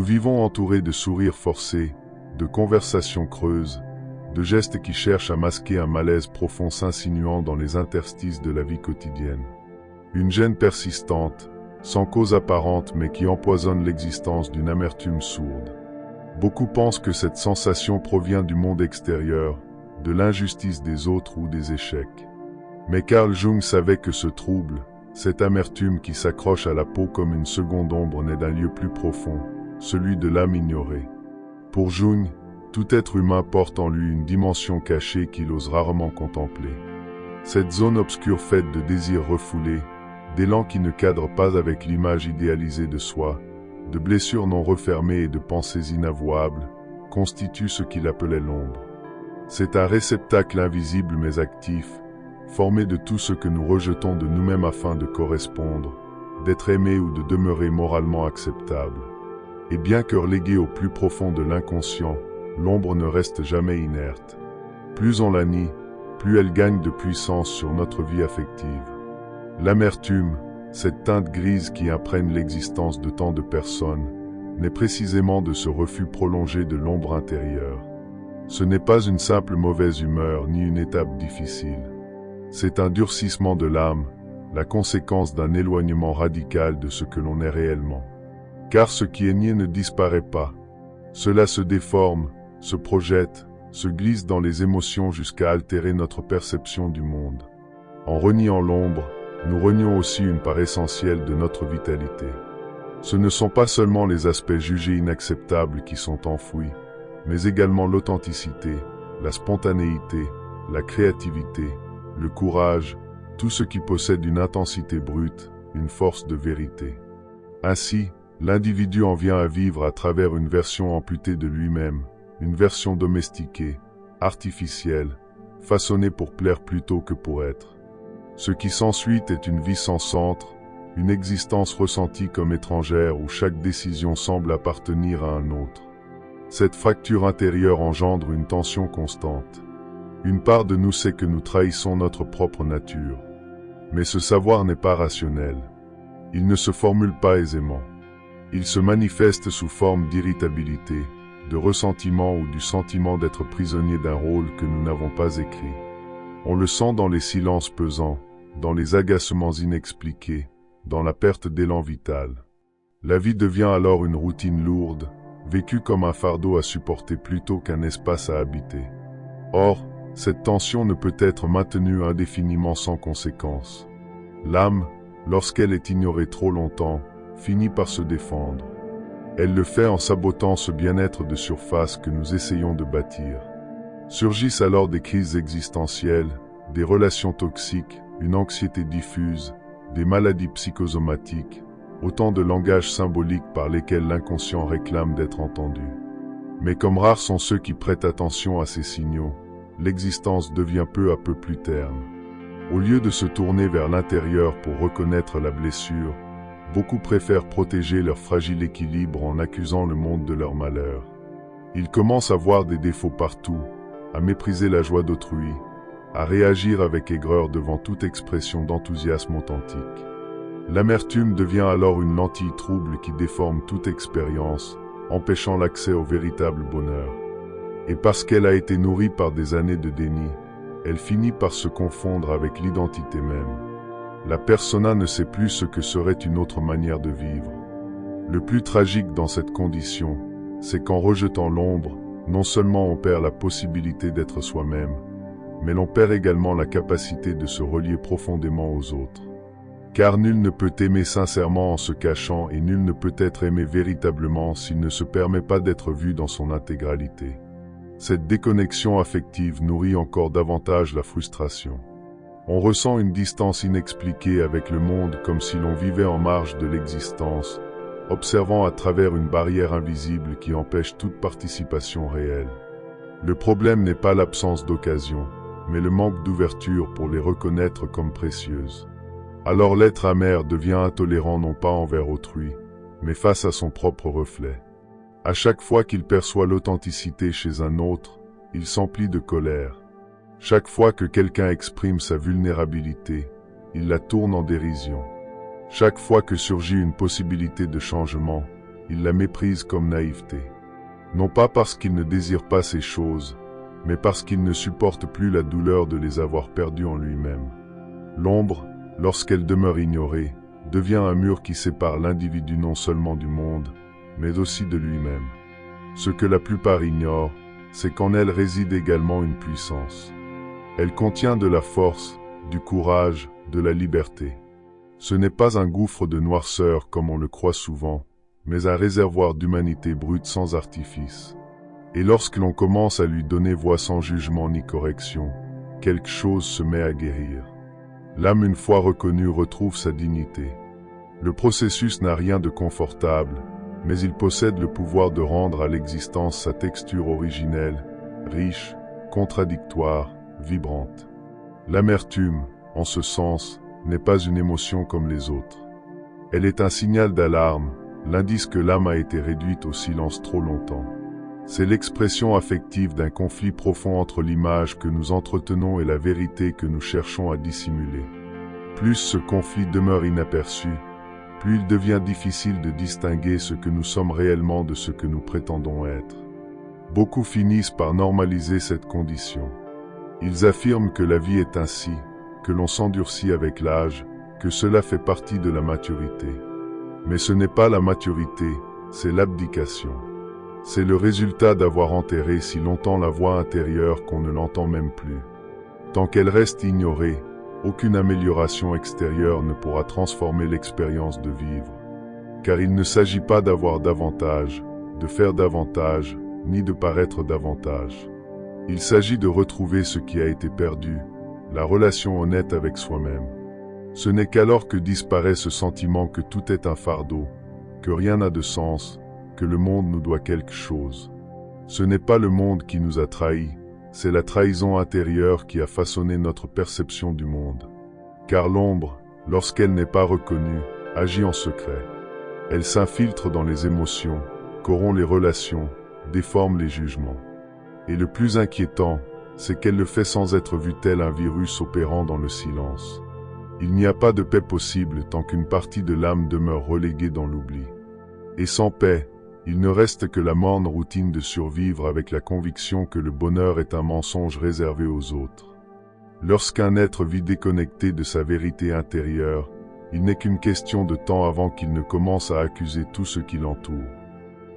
vivons entourés de sourires forcés, de conversations creuses, de gestes qui cherchent à masquer un malaise profond s'insinuant dans les interstices de la vie quotidienne. Une gêne persistante, sans cause apparente mais qui empoisonne l'existence d'une amertume sourde. Beaucoup pensent que cette sensation provient du monde extérieur, de l'injustice des autres ou des échecs. Mais Carl Jung savait que ce trouble, cette amertume qui s'accroche à la peau comme une seconde ombre naît d'un lieu plus profond, celui de l'âme ignorée. Pour Jung, tout être humain porte en lui une dimension cachée qu'il ose rarement contempler. Cette zone obscure faite de désirs refoulés, d'élan qui ne cadre pas avec l'image idéalisée de soi, de blessures non refermées et de pensées inavouables, constitue ce qu'il appelait l'ombre. C'est un réceptacle invisible mais actif, formé de tout ce que nous rejetons de nous-mêmes afin de correspondre, d'être aimé ou de demeurer moralement acceptable. Et bien que reléguée au plus profond de l'inconscient, l'ombre ne reste jamais inerte. Plus on la nie, plus elle gagne de puissance sur notre vie affective. L'amertume, cette teinte grise qui imprègne l'existence de tant de personnes, naît précisément de ce refus prolongé de l'ombre intérieure. Ce n'est pas une simple mauvaise humeur ni une étape difficile. C'est un durcissement de l'âme, la conséquence d'un éloignement radical de ce que l'on est réellement. Car ce qui est nié ne disparaît pas. Cela se déforme, se projette, se glisse dans les émotions jusqu'à altérer notre perception du monde. En reniant l'ombre, nous renions aussi une part essentielle de notre vitalité. Ce ne sont pas seulement les aspects jugés inacceptables qui sont enfouis, mais également l'authenticité, la spontanéité, la créativité, le courage, tout ce qui possède une intensité brute, une force de vérité. Ainsi, l'individu en vient à vivre à travers une version amputée de lui-même, une version domestiquée, artificielle, façonnée pour plaire plutôt que pour être. Ce qui s'ensuit est une vie sans centre, une existence ressentie comme étrangère où chaque décision semble appartenir à un autre. Cette fracture intérieure engendre une tension constante. Une part de nous sait que nous trahissons notre propre nature. Mais ce savoir n'est pas rationnel. Il ne se formule pas aisément. Il se manifeste sous forme d'irritabilité, de ressentiment ou du sentiment d'être prisonnier d'un rôle que nous n'avons pas écrit. On le sent dans les silences pesants, dans les agacements inexpliqués, dans la perte d'élan vital. La vie devient alors une routine lourde, vécue comme un fardeau à supporter plutôt qu'un espace à habiter. Or, cette tension ne peut être maintenue indéfiniment sans conséquence. L'âme, lorsqu'elle est ignorée trop longtemps, finit par se défendre. Elle le fait en sabotant ce bien-être de surface que nous essayons de bâtir. Surgissent alors des crises existentielles, des relations toxiques, une anxiété diffuse, des maladies psychosomatiques, autant de langages symboliques par lesquels l'inconscient réclame d'être entendu. Mais comme rares sont ceux qui prêtent attention à ces signaux, l'existence devient peu à peu plus terne. Au lieu de se tourner vers l'intérieur pour reconnaître la blessure, beaucoup préfèrent protéger leur fragile équilibre en accusant le monde de leur malheur. Ils commencent à voir des défauts partout, à mépriser la joie d'autrui, à réagir avec aigreur devant toute expression d'enthousiasme authentique. L'amertume devient alors une lentille trouble qui déforme toute expérience, empêchant l'accès au véritable bonheur. Et parce qu'elle a été nourrie par des années de déni, elle finit par se confondre avec l'identité même. La persona ne sait plus ce que serait une autre manière de vivre. Le plus tragique dans cette condition, c'est qu'en rejetant l'ombre, non seulement on perd la possibilité d'être soi-même, mais l'on perd également la capacité de se relier profondément aux autres. Car nul ne peut aimer sincèrement en se cachant et nul ne peut être aimé véritablement s'il ne se permet pas d'être vu dans son intégralité. Cette déconnexion affective nourrit encore davantage la frustration. On ressent une distance inexpliquée avec le monde comme si l'on vivait en marge de l'existence, observant à travers une barrière invisible qui empêche toute participation réelle. Le problème n'est pas l'absence d'occasion, mais le manque d'ouverture pour les reconnaître comme précieuses. Alors l'être amer devient intolérant non pas envers autrui, mais face à son propre reflet. À chaque fois qu'il perçoit l'authenticité chez un autre, il s'emplit de colère. Chaque fois que quelqu'un exprime sa vulnérabilité, il la tourne en dérision. Chaque fois que surgit une possibilité de changement, il la méprise comme naïveté. Non pas parce qu'il ne désire pas ces choses, mais parce qu'il ne supporte plus la douleur de les avoir perdues en lui-même. L'ombre, lorsqu'elle demeure ignorée, devient un mur qui sépare l'individu non seulement du monde, mais aussi de lui-même. Ce que la plupart ignorent, c'est qu'en elle réside également une puissance. Elle contient de la force, du courage, de la liberté. Ce n'est pas un gouffre de noirceur comme on le croit souvent, mais un réservoir d'humanité brute sans artifice. Et lorsque l'on commence à lui donner voix sans jugement ni correction, quelque chose se met à guérir. L'âme une fois reconnue retrouve sa dignité. Le processus n'a rien de confortable, mais il possède le pouvoir de rendre à l'existence sa texture originelle, riche, contradictoire, vibrante. L'amertume, en ce sens, n'est pas une émotion comme les autres. Elle est un signal d'alarme, l'indice que l'âme a été réduite au silence trop longtemps. C'est l'expression affective d'un conflit profond entre l'image que nous entretenons et la vérité que nous cherchons à dissimuler. Plus ce conflit demeure inaperçu, plus il devient difficile de distinguer ce que nous sommes réellement de ce que nous prétendons être. Beaucoup finissent par normaliser cette condition. Ils affirment que la vie est ainsi, que l'on s'endurcit avec l'âge, que cela fait partie de la maturité. Mais ce n'est pas la maturité, c'est l'abdication. C'est le résultat d'avoir enterré si longtemps la voix intérieure qu'on ne l'entend même plus. Tant qu'elle reste ignorée, aucune amélioration extérieure ne pourra transformer l'expérience de vivre. Car il ne s'agit pas d'avoir davantage, de faire davantage, ni de paraître davantage. Il s'agit de retrouver ce qui a été perdu, la relation honnête avec soi-même. Ce n'est qu'alors que disparaît ce sentiment que tout est un fardeau, que rien n'a de sens, que le monde nous doit quelque chose. Ce n'est pas le monde qui nous a trahis, c'est la trahison intérieure qui a façonné notre perception du monde. Car l'ombre, lorsqu'elle n'est pas reconnue, agit en secret. Elle s'infiltre dans les émotions, corrompt les relations, déforme les jugements. Et le plus inquiétant, c'est qu'elle le fait sans être vue tel un virus opérant dans le silence. Il n'y a pas de paix possible tant qu'une partie de l'âme demeure reléguée dans l'oubli. Et sans paix, il ne reste que la morne routine de survivre avec la conviction que le bonheur est un mensonge réservé aux autres. Lorsqu'un être vit déconnecté de sa vérité intérieure, il n'est qu'une question de temps avant qu'il ne commence à accuser tout ce qui l'entoure.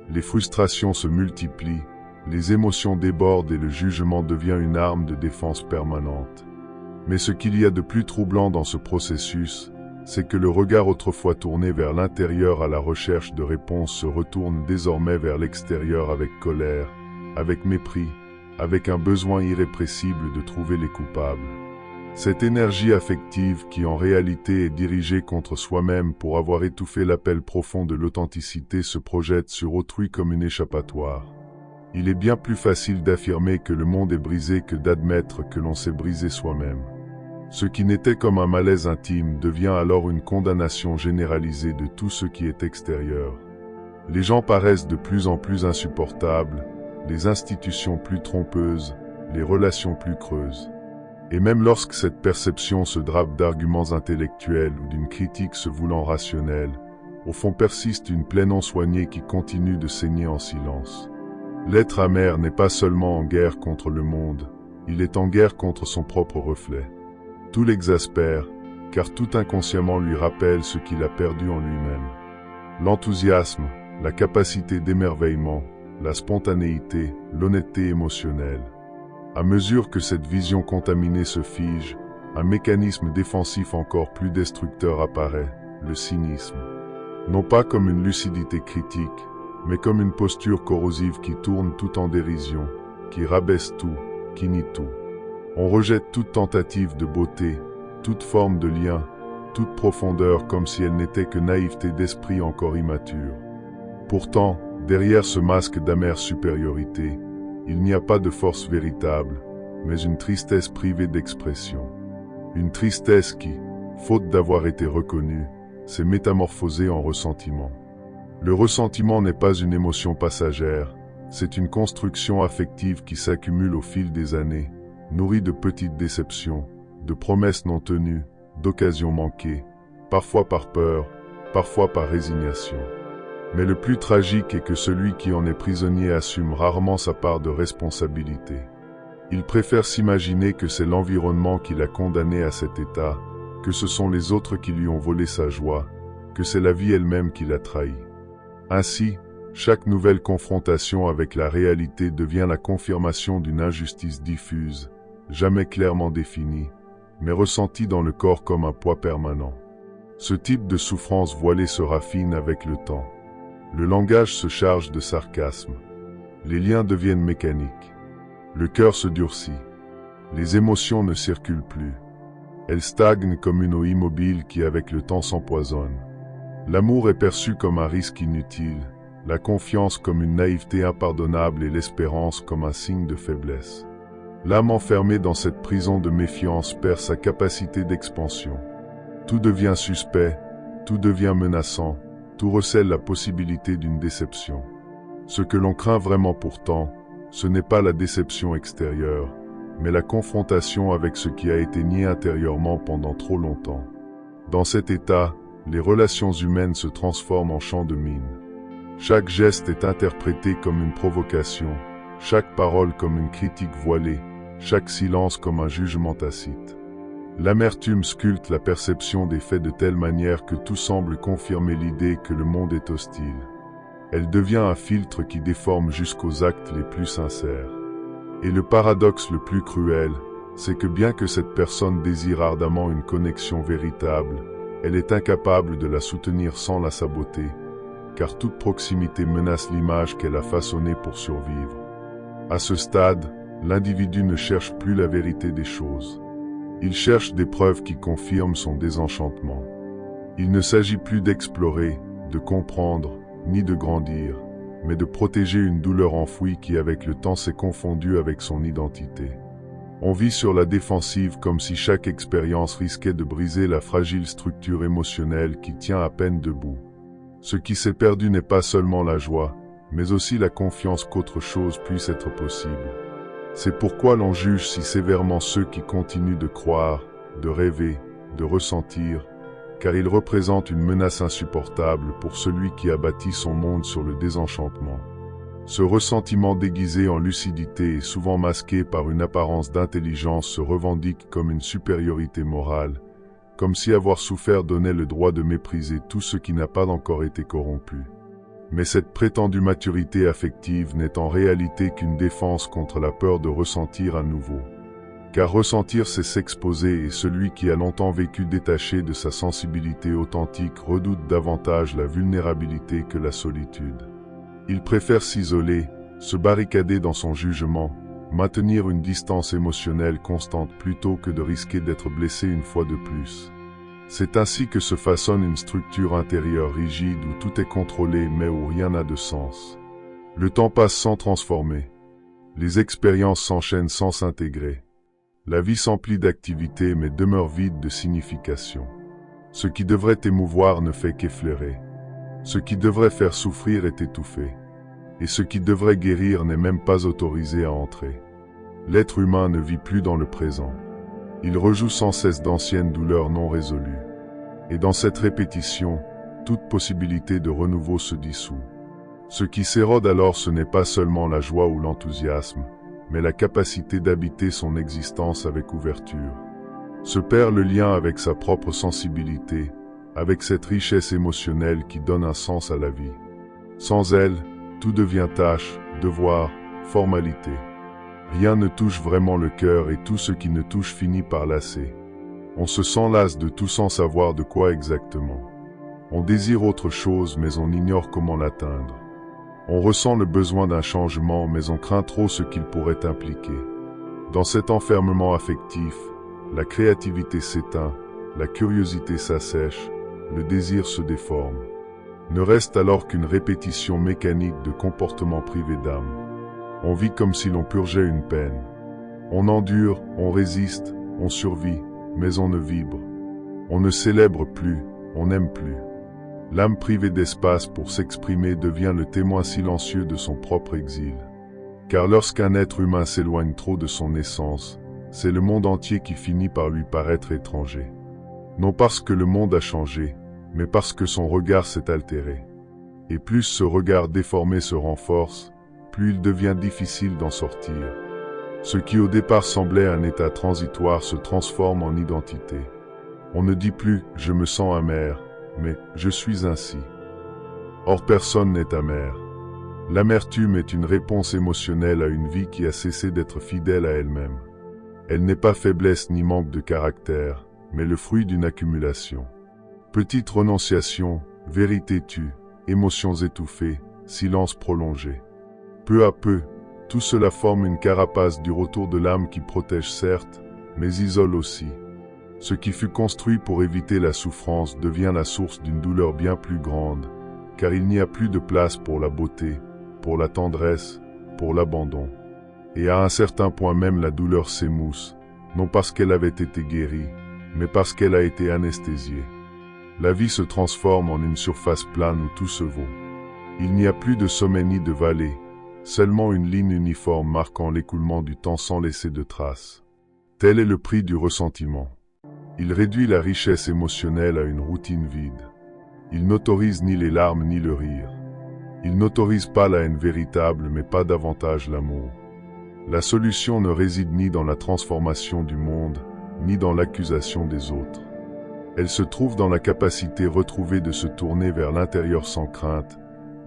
Les frustrations se multiplient, les émotions débordent et le jugement devient une arme de défense permanente. Mais ce qu'il y a de plus troublant dans ce processus, c'est que le regard autrefois tourné vers l'intérieur à la recherche de réponses se retourne désormais vers l'extérieur avec colère, avec mépris, avec un besoin irrépressible de trouver les coupables. Cette énergie affective qui en réalité est dirigée contre soi-même pour avoir étouffé l'appel profond de l'authenticité se projette sur autrui comme une échappatoire. Il est bien plus facile d'affirmer que le monde est brisé que d'admettre que l'on s'est brisé soi-même. Ce qui n'était comme un malaise intime devient alors une condamnation généralisée de tout ce qui est extérieur. Les gens paraissent de plus en plus insupportables, les institutions plus trompeuses, les relations plus creuses. Et même lorsque cette perception se drape d'arguments intellectuels ou d'une critique se voulant rationnelle, au fond persiste une plaie non soignée qui continue de saigner en silence. L'être amer n'est pas seulement en guerre contre le monde, il est en guerre contre son propre reflet. Tout l'exaspère, car tout inconsciemment lui rappelle ce qu'il a perdu en lui-même. L'enthousiasme, la capacité d'émerveillement, la spontanéité, l'honnêteté émotionnelle. À mesure que cette vision contaminée se fige, un mécanisme défensif encore plus destructeur apparaît, le cynisme. Non pas comme une lucidité critique, mais comme une posture corrosive qui tourne tout en dérision, qui rabaisse tout, qui nie tout. On rejette toute tentative de beauté, toute forme de lien, toute profondeur comme si elle n'était que naïveté d'esprit encore immature. Pourtant, derrière ce masque d'amère supériorité, il n'y a pas de force véritable, mais une tristesse privée d'expression. Une tristesse qui, faute d'avoir été reconnue, s'est métamorphosée en ressentiment. Le ressentiment n'est pas une émotion passagère, c'est une construction affective qui s'accumule au fil des années, nourrie de petites déceptions, de promesses non tenues, d'occasions manquées, parfois par peur, parfois par résignation. Mais le plus tragique est que celui qui en est prisonnier assume rarement sa part de responsabilité. Il préfère s'imaginer que c'est l'environnement qui l'a condamné à cet état, que ce sont les autres qui lui ont volé sa joie, que c'est la vie elle-même qui l'a trahi. Ainsi, chaque nouvelle confrontation avec la réalité devient la confirmation d'une injustice diffuse, jamais clairement définie, mais ressentie dans le corps comme un poids permanent. Ce type de souffrance voilée se raffine avec le temps. Le langage se charge de sarcasme. Les liens deviennent mécaniques. Le cœur se durcit. Les émotions ne circulent plus. Elles stagnent comme une eau immobile qui avec le temps s'empoisonne. L'amour est perçu comme un risque inutile, la confiance comme une naïveté impardonnable et l'espérance comme un signe de faiblesse. L'âme enfermée dans cette prison de méfiance perd sa capacité d'expansion. Tout devient suspect, tout devient menaçant, tout recèle la possibilité d'une déception. Ce que l'on craint vraiment pourtant, ce n'est pas la déception extérieure, mais la confrontation avec ce qui a été nié intérieurement pendant trop longtemps. Dans cet état, les relations humaines se transforment en champ de mine. Chaque geste est interprété comme une provocation, chaque parole comme une critique voilée, chaque silence comme un jugement tacite. L'amertume sculpte la perception des faits de telle manière que tout semble confirmer l'idée que le monde est hostile. Elle devient un filtre qui déforme jusqu'aux actes les plus sincères. Et le paradoxe le plus cruel, c'est que bien que cette personne désire ardemment une connexion véritable, elle est incapable de la soutenir sans la saboter, car toute proximité menace l'image qu'elle a façonnée pour survivre. À ce stade, l'individu ne cherche plus la vérité des choses. Il cherche des preuves qui confirment son désenchantement. Il ne s'agit plus d'explorer, de comprendre, ni de grandir, mais de protéger une douleur enfouie qui avec le temps s'est confondue avec son identité. On vit sur la défensive comme si chaque expérience risquait de briser la fragile structure émotionnelle qui tient à peine debout. Ce qui s'est perdu n'est pas seulement la joie, mais aussi la confiance qu'autre chose puisse être possible. C'est pourquoi l'on juge si sévèrement ceux qui continuent de croire, de rêver, de ressentir, car ils représentent une menace insupportable pour celui qui a bâti son monde sur le désenchantement. Ce ressentiment déguisé en lucidité et souvent masqué par une apparence d'intelligence se revendique comme une supériorité morale, comme si avoir souffert donnait le droit de mépriser tout ce qui n'a pas encore été corrompu. Mais cette prétendue maturité affective n'est en réalité qu'une défense contre la peur de ressentir à nouveau. Car ressentir, c'est s'exposer, et celui qui a longtemps vécu détaché de sa sensibilité authentique redoute davantage la vulnérabilité que la solitude. Il préfère s'isoler, se barricader dans son jugement, maintenir une distance émotionnelle constante plutôt que de risquer d'être blessé une fois de plus. C'est ainsi que se façonne une structure intérieure rigide où tout est contrôlé mais où rien n'a de sens. Le temps passe sans transformer. Les expériences s'enchaînent sans s'intégrer. La vie s'emplit d'activités mais demeure vide de signification. Ce qui devrait émouvoir ne fait qu'effleurer. Ce qui devrait faire souffrir est étouffé. Et ce qui devrait guérir n'est même pas autorisé à entrer. L'être humain ne vit plus dans le présent. Il rejoue sans cesse d'anciennes douleurs non résolues. Et dans cette répétition, toute possibilité de renouveau se dissout. Ce qui s'érode alors, ce n'est pas seulement la joie ou l'enthousiasme, mais la capacité d'habiter son existence avec ouverture. Se perd le lien avec sa propre sensibilité, avec cette richesse émotionnelle qui donne un sens à la vie. Sans elle, tout devient tâche, devoir, formalité. Rien ne touche vraiment le cœur et tout ce qui ne touche finit par lasser. On se sent las de tout sans savoir de quoi exactement. On désire autre chose mais on ignore comment l'atteindre. On ressent le besoin d'un changement mais on craint trop ce qu'il pourrait impliquer. Dans cet enfermement affectif, la créativité s'éteint, la curiosité s'assèche, le désir se déforme. Ne reste alors qu'une répétition mécanique de comportements privés d'âme. On vit comme si l'on purgeait une peine. On endure, on résiste, on survit, mais on ne vibre. On ne célèbre plus, on n'aime plus. L'âme privée d'espace pour s'exprimer devient le témoin silencieux de son propre exil. Car lorsqu'un être humain s'éloigne trop de son essence, c'est le monde entier qui finit par lui paraître étranger. Non parce que le monde a changé, mais parce que son regard s'est altéré. Et plus ce regard déformé se renforce, plus il devient difficile d'en sortir. Ce qui au départ semblait un état transitoire se transforme en identité. On ne dit plus « je me sens amer », mais « je suis ainsi ». Or personne n'est amer. L'amertume est une réponse émotionnelle à une vie qui a cessé d'être fidèle à elle-même. Elle n'est pas faiblesse ni manque de caractère, mais le fruit d'une accumulation. Petite renonciation, vérité tue, émotions étouffées, silence prolongé. Peu à peu, tout cela forme une carapace du retour de l'âme qui protège certes, mais isole aussi. Ce qui fut construit pour éviter la souffrance devient la source d'une douleur bien plus grande, car il n'y a plus de place pour la beauté, pour la tendresse, pour l'abandon. Et à un certain point même la douleur s'émousse, non parce qu'elle avait été guérie, mais parce qu'elle a été anesthésiée. La vie se transforme en une surface plane où tout se vaut. Il n'y a plus de sommet ni de vallée, seulement une ligne uniforme marquant l'écoulement du temps sans laisser de traces. Tel est le prix du ressentiment. Il réduit la richesse émotionnelle à une routine vide. Il n'autorise ni les larmes ni le rire. Il n'autorise pas la haine véritable, mais pas davantage l'amour. La solution ne réside ni dans la transformation du monde, ni dans l'accusation des autres. Elle se trouve dans la capacité retrouvée de se tourner vers l'intérieur sans crainte,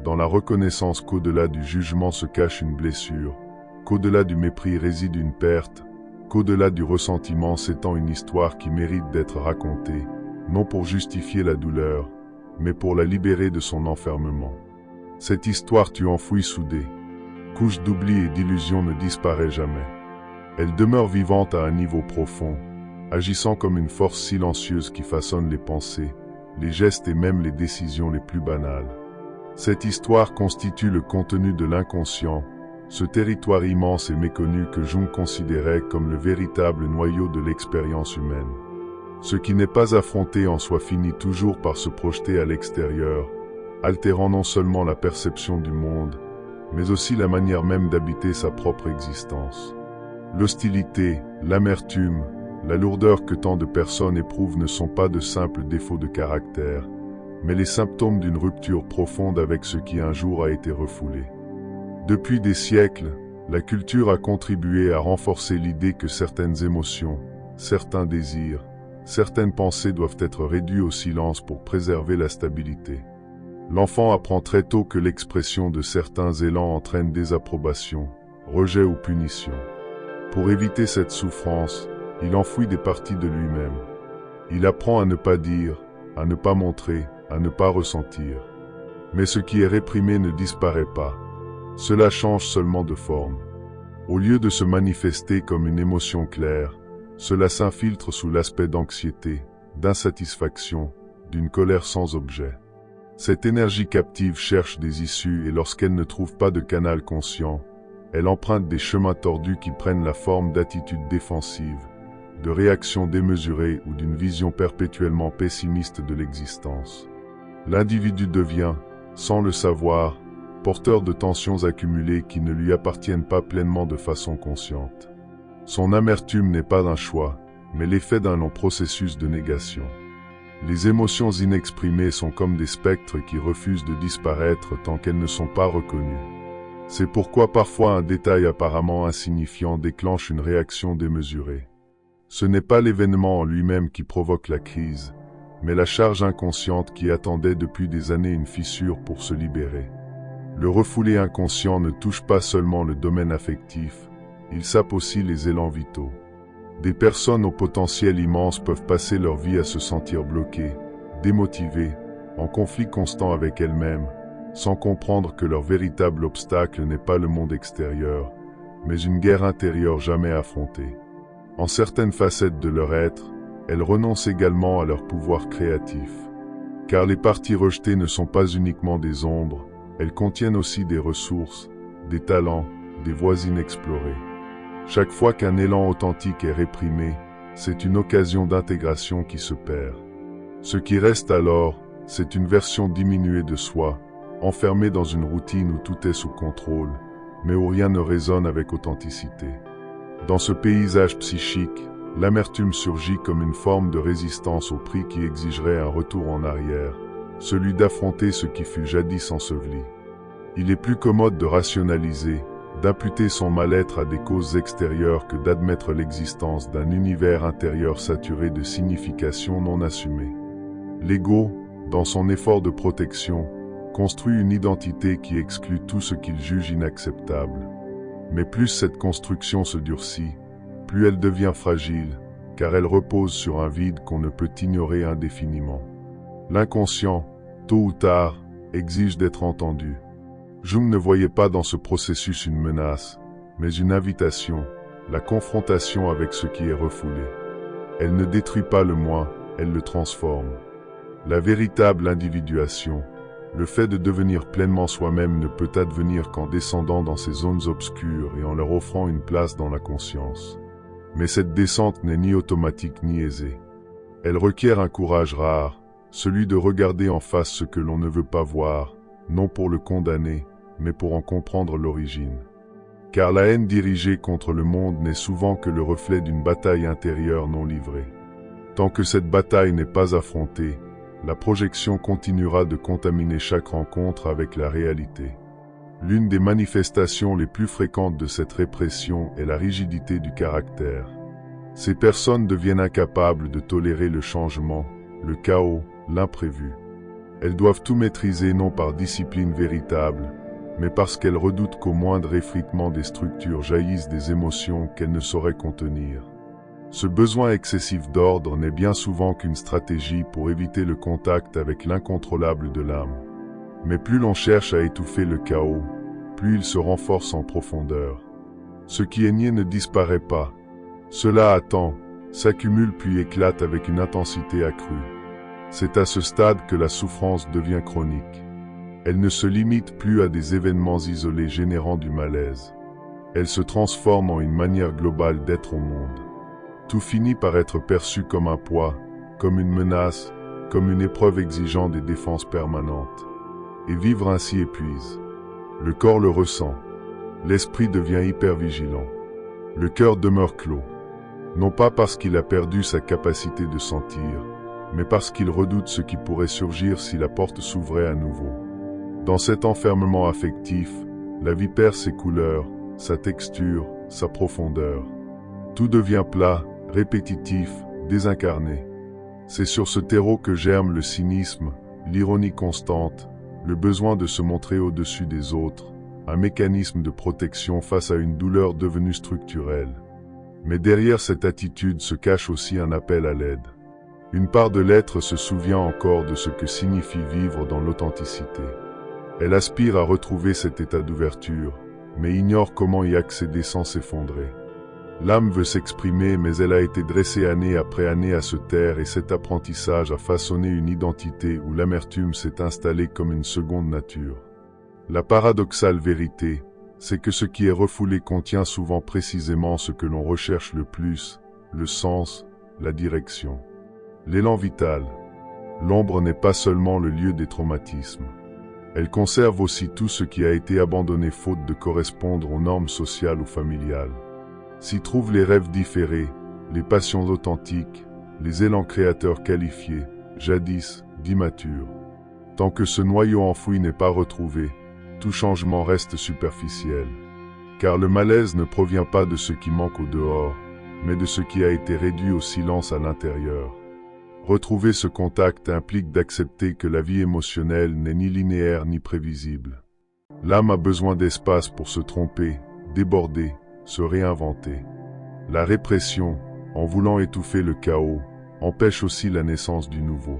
dans la reconnaissance qu'au-delà du jugement se cache une blessure, qu'au-delà du mépris réside une perte, qu'au-delà du ressentiment s'étend une histoire qui mérite d'être racontée, non pour justifier la douleur, mais pour la libérer de son enfermement. Cette histoire tu enfouis soudée. Couche d'oubli et d'illusion ne disparaît jamais. Elle demeure vivante à un niveau profond, agissant comme une force silencieuse qui façonne les pensées, les gestes et même les décisions les plus banales. Cette histoire constitue le contenu de l'inconscient, ce territoire immense et méconnu que Jung considérait comme le véritable noyau de l'expérience humaine. Ce qui n'est pas affronté en soi finit toujours par se projeter à l'extérieur, altérant non seulement la perception du monde, mais aussi la manière même d'habiter sa propre existence. L'hostilité, l'amertume, la lourdeur que tant de personnes éprouvent ne sont pas de simples défauts de caractère, mais les symptômes d'une rupture profonde avec ce qui un jour a été refoulé. Depuis des siècles, la culture a contribué à renforcer l'idée que certaines émotions, certains désirs, certaines pensées doivent être réduits au silence pour préserver la stabilité. L'enfant apprend très tôt que l'expression de certains élans entraîne désapprobation, rejet ou punition. Pour éviter cette souffrance, il enfouit des parties de lui-même. Il apprend à ne pas dire, à ne pas montrer, à ne pas ressentir. Mais ce qui est réprimé ne disparaît pas. Cela change seulement de forme. Au lieu de se manifester comme une émotion claire, cela s'infiltre sous l'aspect d'anxiété, d'insatisfaction, d'une colère sans objet. Cette énergie captive cherche des issues et lorsqu'elle ne trouve pas de canal conscient, elle emprunte des chemins tordus qui prennent la forme d'attitudes défensives, de réactions démesurées ou d'une vision perpétuellement pessimiste de l'existence. L'individu devient, sans le savoir, porteur de tensions accumulées qui ne lui appartiennent pas pleinement de façon consciente. Son amertume n'est pas un choix, mais l'effet d'un long processus de négation. Les émotions inexprimées sont comme des spectres qui refusent de disparaître tant qu'elles ne sont pas reconnues. C'est pourquoi parfois un détail apparemment insignifiant déclenche une réaction démesurée. Ce n'est pas l'événement en lui-même qui provoque la crise, mais la charge inconsciente qui attendait depuis des années une fissure pour se libérer. Le refoulé inconscient ne touche pas seulement le domaine affectif, il sape aussi les élans vitaux. Des personnes au potentiel immense peuvent passer leur vie à se sentir bloquées, démotivées, en conflit constant avec elles-mêmes, sans comprendre que leur véritable obstacle n'est pas le monde extérieur, mais une guerre intérieure jamais affrontée. En certaines facettes de leur être, elles renoncent également à leur pouvoir créatif. Car les parties rejetées ne sont pas uniquement des ombres, elles contiennent aussi des ressources, des talents, des voies inexplorées. Chaque fois qu'un élan authentique est réprimé, c'est une occasion d'intégration qui se perd. Ce qui reste alors, c'est une version diminuée de soi, enfermée dans une routine où tout est sous contrôle, mais où rien ne résonne avec authenticité. Dans ce paysage psychique, l'amertume surgit comme une forme de résistance au prix qui exigerait un retour en arrière, celui d'affronter ce qui fut jadis enseveli. Il est plus commode de rationaliser, d'imputer son mal-être à des causes extérieures que d'admettre l'existence d'un univers intérieur saturé de significations non assumées. L'ego, dans son effort de protection, construit une identité qui exclut tout ce qu'il juge inacceptable. Mais plus cette construction se durcit, plus elle devient fragile, car elle repose sur un vide qu'on ne peut ignorer indéfiniment. L'inconscient, tôt ou tard, exige d'être entendu. Jung ne voyait pas dans ce processus une menace, mais une invitation, la confrontation avec ce qui est refoulé. Elle ne détruit pas le moi, elle le transforme. La véritable individuation, le fait de devenir pleinement soi-même ne peut advenir qu'en descendant dans ces zones obscures et en leur offrant une place dans la conscience. Mais cette descente n'est ni automatique ni aisée. Elle requiert un courage rare, celui de regarder en face ce que l'on ne veut pas voir, non pour le condamner, mais pour en comprendre l'origine. Car la haine dirigée contre le monde n'est souvent que le reflet d'une bataille intérieure non livrée. Tant que cette bataille n'est pas affrontée, la projection continuera de contaminer chaque rencontre avec la réalité. L'une des manifestations les plus fréquentes de cette répression est la rigidité du caractère. Ces personnes deviennent incapables de tolérer le changement, le chaos, l'imprévu. Elles doivent tout maîtriser non par discipline véritable, mais parce qu'elles redoutent qu'au moindre effritement des structures jaillissent des émotions qu'elles ne sauraient contenir. Ce besoin excessif d'ordre n'est bien souvent qu'une stratégie pour éviter le contact avec l'incontrôlable de l'âme. Mais plus l'on cherche à étouffer le chaos, plus il se renforce en profondeur. Ce qui est nié ne disparaît pas. Cela attend, s'accumule puis éclate avec une intensité accrue. C'est à ce stade que la souffrance devient chronique. Elle ne se limite plus à des événements isolés générant du malaise. Elle se transforme en une manière globale d'être au monde. Tout finit par être perçu comme un poids, comme une menace, comme une épreuve exigeant des défenses permanentes. Et vivre ainsi épuise. Le corps le ressent. L'esprit devient hypervigilant. Le cœur demeure clos. Non pas parce qu'il a perdu sa capacité de sentir, mais parce qu'il redoute ce qui pourrait surgir si la porte s'ouvrait à nouveau. Dans cet enfermement affectif, la vie perd ses couleurs, sa texture, sa profondeur. Tout devient plat, répétitif, désincarné. C'est sur ce terreau que germe le cynisme, l'ironie constante, le besoin de se montrer au-dessus des autres, un mécanisme de protection face à une douleur devenue structurelle. Mais derrière cette attitude se cache aussi un appel à l'aide. Une part de l'être se souvient encore de ce que signifie vivre dans l'authenticité. Elle aspire à retrouver cet état d'ouverture, mais ignore comment y accéder sans s'effondrer. L'âme veut s'exprimer, mais elle a été dressée année après année à se taire et cet apprentissage a façonné une identité où l'amertume s'est installée comme une seconde nature. La paradoxale vérité, c'est que ce qui est refoulé contient souvent précisément ce que l'on recherche le plus, le sens, la direction. L'élan vital. L'ombre n'est pas seulement le lieu des traumatismes. Elle conserve aussi tout ce qui a été abandonné faute de correspondre aux normes sociales ou familiales. S'y trouvent les rêves différés, les passions authentiques, les élans créateurs qualifiés, jadis, d'immatures. Tant que ce noyau enfoui n'est pas retrouvé, tout changement reste superficiel. Car le malaise ne provient pas de ce qui manque au dehors, mais de ce qui a été réduit au silence à l'intérieur. Retrouver ce contact implique d'accepter que la vie émotionnelle n'est ni linéaire ni prévisible. L'âme a besoin d'espace pour se tromper, déborder, se réinventer. La répression, en voulant étouffer le chaos, empêche aussi la naissance du nouveau.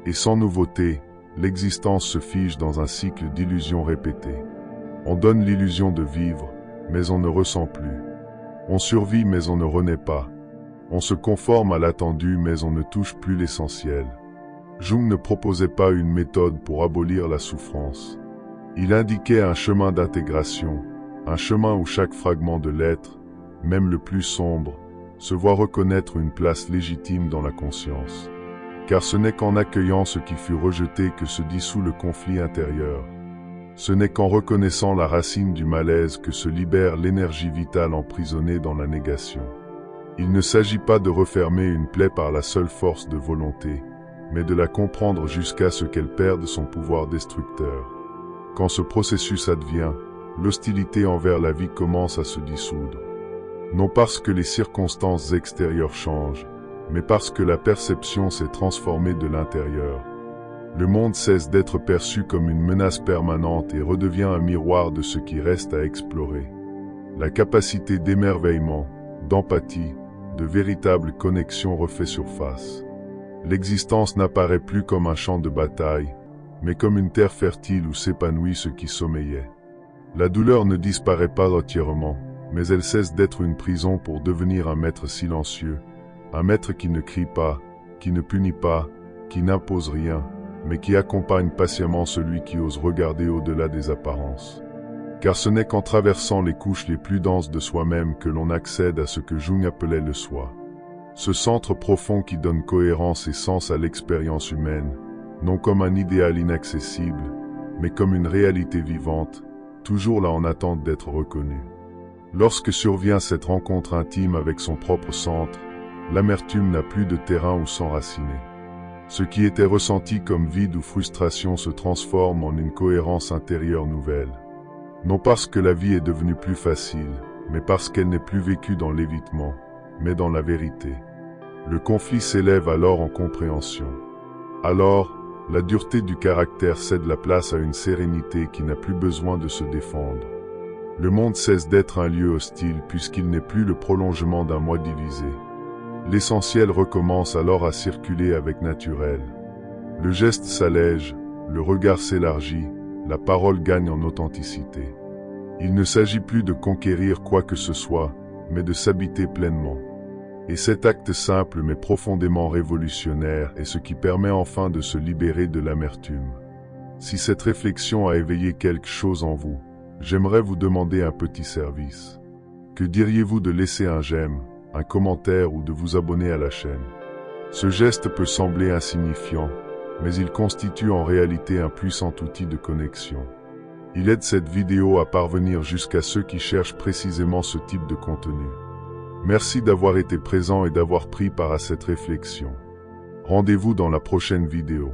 Et sans nouveauté, l'existence se fige dans un cycle d'illusions répétées. On donne l'illusion de vivre, mais on ne ressent plus. On survit mais on ne renaît pas. On se conforme à l'attendu mais on ne touche plus l'essentiel. Jung ne proposait pas une méthode pour abolir la souffrance. Il indiquait un chemin d'intégration, un chemin où chaque fragment de l'être, même le plus sombre, se voit reconnaître une place légitime dans la conscience. Car ce n'est qu'en accueillant ce qui fut rejeté que se dissout le conflit intérieur. Ce n'est qu'en reconnaissant la racine du malaise que se libère l'énergie vitale emprisonnée dans la négation. Il ne s'agit pas de refermer une plaie par la seule force de volonté, mais de la comprendre jusqu'à ce qu'elle perde son pouvoir destructeur. Quand ce processus advient, l'hostilité envers la vie commence à se dissoudre. Non parce que les circonstances extérieures changent, mais parce que la perception s'est transformée de l'intérieur. Le monde cesse d'être perçu comme une menace permanente et redevient un miroir de ce qui reste à explorer. La capacité d'émerveillement, d'empathie, de véritable connexion refait surface. L'existence n'apparaît plus comme un champ de bataille, mais comme une terre fertile où s'épanouit ce qui sommeillait. La douleur ne disparaît pas entièrement, mais elle cesse d'être une prison pour devenir un maître silencieux, un maître qui ne crie pas, qui ne punit pas, qui n'impose rien, mais qui accompagne patiemment celui qui ose regarder au-delà des apparences. Car ce n'est qu'en traversant les couches les plus denses de soi-même que l'on accède à ce que Jung appelait le soi. Ce centre profond qui donne cohérence et sens à l'expérience humaine, non comme un idéal inaccessible, mais comme une réalité vivante, toujours là en attente d'être reconnue. Lorsque survient cette rencontre intime avec son propre centre, l'amertume n'a plus de terrain où s'enraciner. Ce qui était ressenti comme vide ou frustration se transforme en une cohérence intérieure nouvelle. Non parce que la vie est devenue plus facile, mais parce qu'elle n'est plus vécue dans l'évitement, mais dans la vérité. Le conflit s'élève alors en compréhension. Alors, la dureté du caractère cède la place à une sérénité qui n'a plus besoin de se défendre. Le monde cesse d'être un lieu hostile puisqu'il n'est plus le prolongement d'un moi divisé. L'essentiel recommence alors à circuler avec naturel. Le geste s'allège, le regard s'élargit, la parole gagne en authenticité. Il ne s'agit plus de conquérir quoi que ce soit, mais de s'habiter pleinement. Et cet acte simple mais profondément révolutionnaire est ce qui permet enfin de se libérer de l'amertume. Si cette réflexion a éveillé quelque chose en vous, j'aimerais vous demander un petit service. Que diriez-vous de laisser un j'aime, un commentaire ou de vous abonner à la chaîne? Ce geste peut sembler insignifiant, mais il constitue en réalité un puissant outil de connexion. Il aide cette vidéo à parvenir jusqu'à ceux qui cherchent précisément ce type de contenu. Merci d'avoir été présent et d'avoir pris part à cette réflexion. Rendez-vous dans la prochaine vidéo.